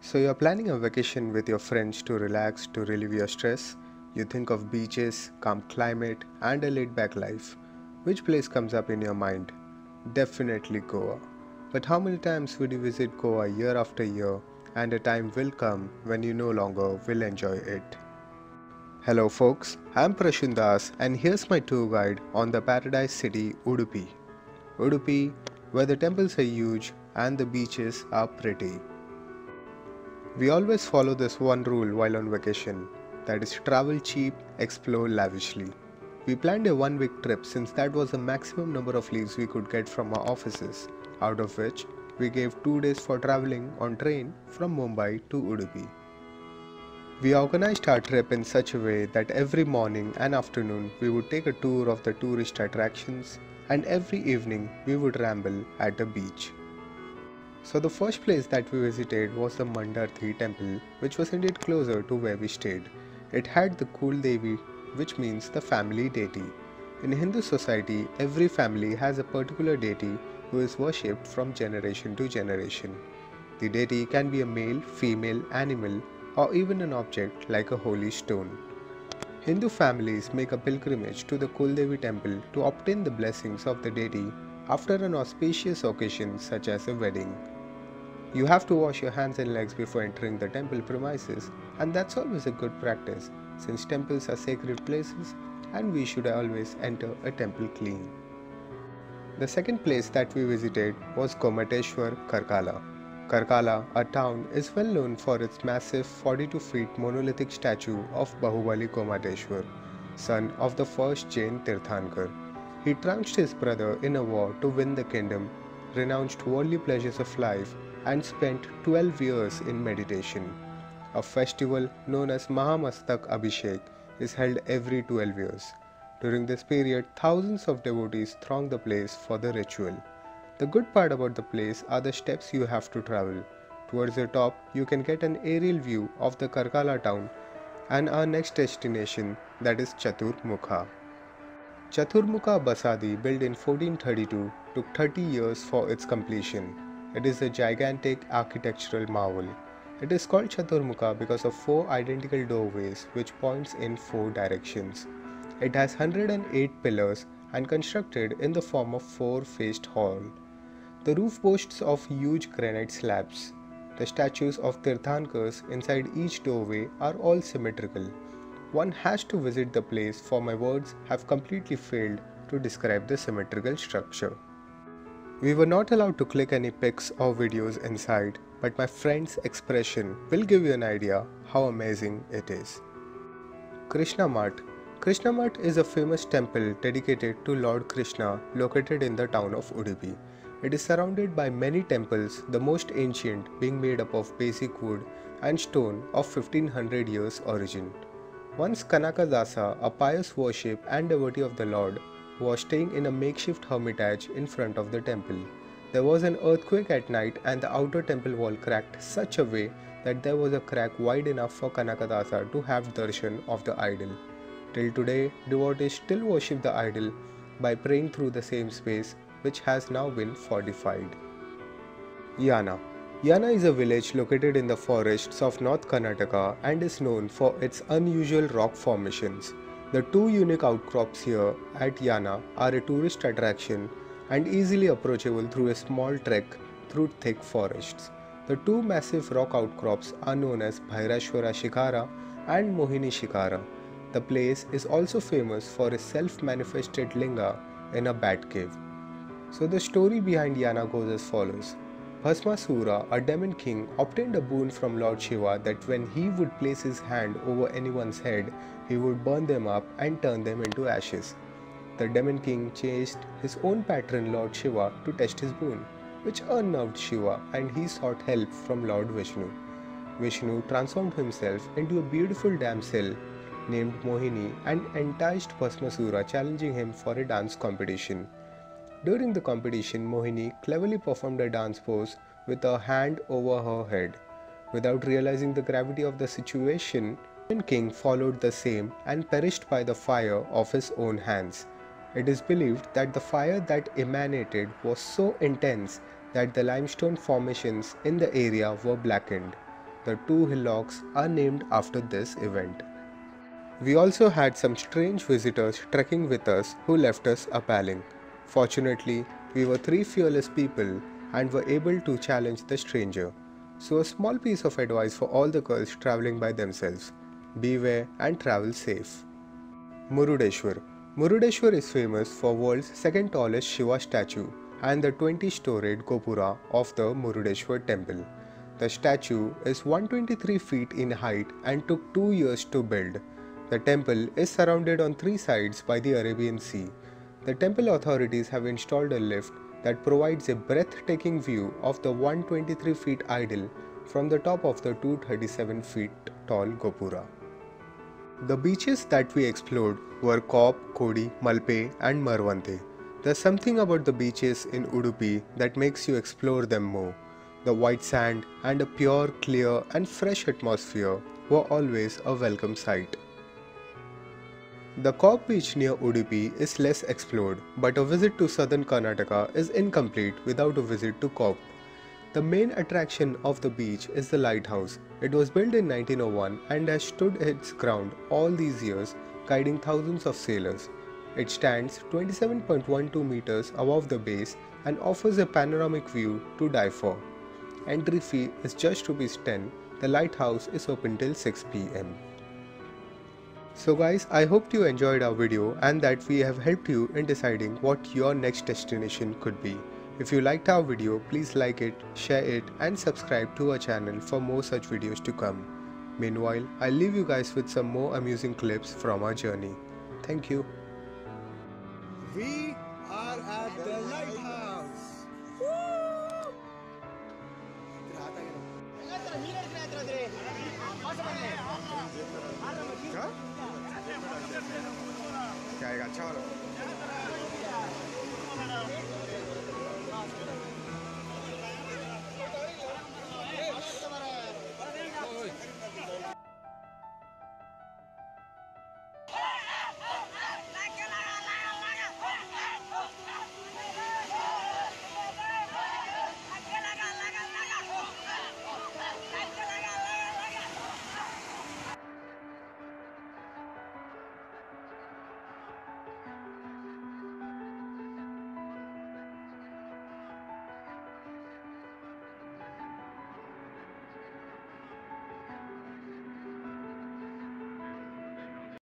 So you're planning a vacation with your friends to relax, to relieve your stress. You think of beaches, calm climate, and a laid-back life. Which place comes up in your mind? Definitely Goa. But how many times would you visit Goa year after year, and a time will come when you no longer will enjoy it? Hello folks, I'm Prashun Das and here's my tour guide on the paradise city Udupi. Udupi, where the temples are huge and the beaches are pretty. We always follow this one rule while on vacation, that is travel cheap, explore lavishly. We planned a 1 week trip since that was the maximum number of leaves we could get from our offices, out of which we gave 2 days for traveling on train from Mumbai to Udupi. We organized our trip in such a way that every morning and afternoon we would take a tour of the tourist attractions and every evening we would ramble at a beach. So the first place that we visited was the Mandarthi temple, which was indeed closer to where we stayed. It had the Kul Devi, which means the family deity. In Hindu society, every family has a particular deity who is worshipped from generation to generation. The deity can be a male, female, animal, or even an object like a holy stone. Hindu families make a pilgrimage to the Kuldevi temple to obtain the blessings of the deity after an auspicious occasion such as a wedding. You have to wash your hands and legs before entering the temple premises, and that's always a good practice since temples are sacred places and we should always enter a temple clean. The second place that we visited was Murudeshwar, Karkala. Karkala, a town, is well known for its massive 42 feet monolithic statue of Bahubali Komateshwar, son of the first Jain Tirthankar. He trounced his brother in a war to win the kingdom, renounced worldly pleasures of life, and spent 12 years in meditation. A festival known as Mahamastak Abhishek is held every 12 years. During this period, thousands of devotees throng the place for the ritual. The good part about the place are the steps you have to travel. Towards the top, you can get an aerial view of the Karkala town and our next destination, that is Chaturmukha. Chaturmukha Basadi, built in 1432, took 30 years for its completion. It is a gigantic architectural marvel. It is called Chaturmukha because of 4 identical doorways which points in 4 directions. It has 108 pillars and constructed in the form of 4-faced hall. The roof boasts of huge granite slabs. The statues of Tirthankars inside each doorway are all symmetrical. One has to visit the place, for my words have completely failed to describe the symmetrical structure. We were not allowed to click any pics or videos inside, but my friend's expression will give you an idea how amazing it is. Krishna Mat. Krishna Mat is a famous temple dedicated to Lord Krishna located in the town of Udupi. It is surrounded by many temples, the most ancient being made up of basic wood and stone of 1500 years origin. Once Kanakadasa, a pious worship and devotee of the Lord, was staying in a makeshift hermitage in front of the temple. There was an earthquake at night and the outer temple wall cracked such a way that there was a crack wide enough for Kanakadasa to have darshan of the idol. Till today, devotees still worship the idol by praying through the same space, which has now been fortified. Yana. Yana is a village located in the forests of North Karnataka and is known for its unusual rock formations. The 2 unique outcrops here at Yana are a tourist attraction and easily approachable through a small trek through thick forests. The 2 massive rock outcrops are known as Bhairashwara Shikara and Mohini Shikara. The place is also famous for a self-manifested linga in a bat cave. So the story behind Yana goes as follows. Bhasmasura, a demon king, obtained a boon from Lord Shiva that when he would place his hand over anyone's head, he would burn them up and turn them into ashes. The demon king chased his own patron Lord Shiva to test his boon, which unnerved Shiva and he sought help from Lord Vishnu. Vishnu transformed himself into a beautiful damsel named Mohini and enticed Bhasmasura, challenging him for a dance competition. During the competition, Mohini cleverly performed a dance pose with her hand over her head. Without realizing the gravity of the situation, the king followed the same and perished by the fire of his own hands. It is believed that the fire that emanated was so intense that the limestone formations in the area were blackened. The two hillocks are named after this event. We also had some strange visitors trekking with us who left us appalling. Fortunately, we were three fearless people and were able to challenge the stranger. So a small piece of advice for all the girls traveling by themselves. Beware and travel safe. Murudeshwar. Murudeshwar is famous for world's second tallest Shiva statue and the 20-storied Gopura of the Murudeshwar Temple. The statue is 123 feet in height and took 2 years to build. The temple is surrounded on 3 sides by the Arabian Sea. The temple authorities have installed a lift that provides a breathtaking view of the 123 feet idol from the top of the 237 feet tall Gopura. The beaches that we explored were Kop, Kodi, Malpe and Marwante. There's something about the beaches in Udupi that makes you explore them more. The white sand and a pure, clear and fresh atmosphere were always a welcome sight. The Kop beach near Udupi is less explored, but a visit to southern Karnataka is incomplete without a visit to Kop. The main attraction of the beach is the lighthouse. It was built in 1901 and has stood its ground all these years, guiding thousands of sailors. It stands 27.12 meters above the base and offers a panoramic view to die for. Entry fee is just ₹10. The lighthouse is open till 6 p.m. So guys, I hope you enjoyed our video and that we have helped you in deciding what your next destination could be. If you liked our video, please like it, share it and subscribe to our channel for more such videos to come. Meanwhile, I'll leave you guys with some more amusing clips from our journey. Thank you. We are at the lighthouse. क्या अच्छा वाला